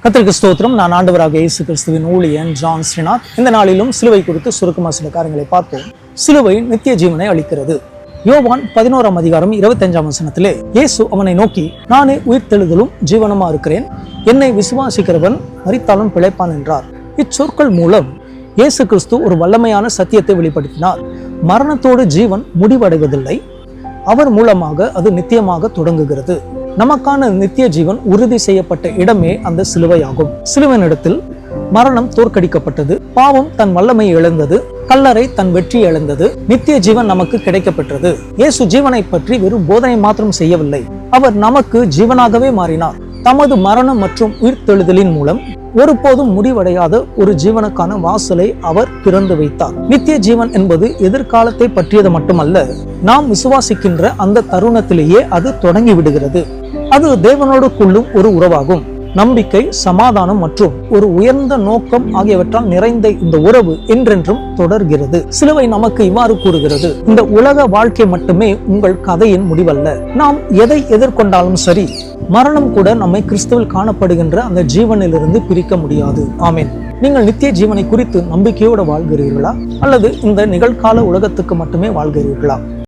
கர்த்தருக்கு ஸ்தோத்திரம். நான் ஆண்டவராக இயேசு கிறிஸ்துவின் ஊழியன் ஜான் ஸ்ரீநாத். இந்த நாளிலும் சிலுவை குறித்து சுருக்கமாக சில காரியங்களை பார்ப்போம். சிலுவை நித்திய ஜீவனை அளிக்கிறது. யோவான் 11:25 இயேசு அவனை நோக்கி, நானே உயிர்த்தெழுதலும் ஜீவனமா இருக்கிறேன், என்னை விசுவாசிக்கிறவன் மரித்தாலும் பிழைப்பான் என்றார். இச்சொற்கள் மூலம் இயேசு கிறிஸ்து ஒரு வல்லமையான சத்தியத்தை வெளிப்படுத்தினார். மரணத்தோடு ஜீவன் முடிவடைவதில்லை, அவர் மூலமாக அது நித்தியமாக தொடங்குகிறது. நமக்கான நித்திய ஜீவன் உறுதி செய்யப்பட்ட இடமே அந்த சிலுவையாகும். சிலுவையினிடத்தில் மரணம் தோற்கடிக்கப்பட்டது, பாவம் தன் வல்லமை இழந்தது, கல்லறை தன் வெற்றி இழந்தது, நித்திய ஜீவன் நமக்கு கிடைக்கப்பெற்றது. இயேசு ஜீவனை பற்றி வெறும் போதனை மாத்திரம் செய்யவில்லை, அவர் நமக்கு ஜீவனாகவே மாறினார். தமது மரணம் மற்றும் உயிர்த்தெழுதலின் மூலம் ஒருபோதும் முடிவடையாத ஒரு ஜீவனுக்கான வாசலை அவர் திறந்து வைத்தார். நித்திய ஜீவன் என்பது எதிர்காலத்தை பற்றியது மட்டுமல்ல, நாம் விசுவாசிக்கின்ற அந்த தருணத்திலேயே அது தொடங்கி விடுகிறது. அது தேவனோடு கொள்ளும் ஒரு உறவாகும். நம்பிக்கை, சமாதானம் மற்றும் ஒரு உயர்ந்த நோக்கம் ஆகியவற்றால் நிறைந்த இந்த உறவு என்றென்றும் தொடர்கிறது. சிலுவை நமக்கு இவ்வாறு கூறுகிறது, இந்த உலக வாழ்க்கை மட்டுமே உங்கள் கதையின் முடிவல்ல. நாம் எதை எதிர்கொண்டாலும் சரி, மரணம் கூட நம்மை கிறிஸ்துவில் காணப்படுகின்ற அந்த ஜீவனிலிருந்து பிரிக்க முடியாது. ஆமென். நீங்கள் நித்திய ஜீவனை குறித்து நம்பிக்கையோடு வாழ்கிறீர்களா, அல்லது இந்த நிகழ்கால உலகத்துக்கு மட்டுமே வாழ்கிறீர்களா?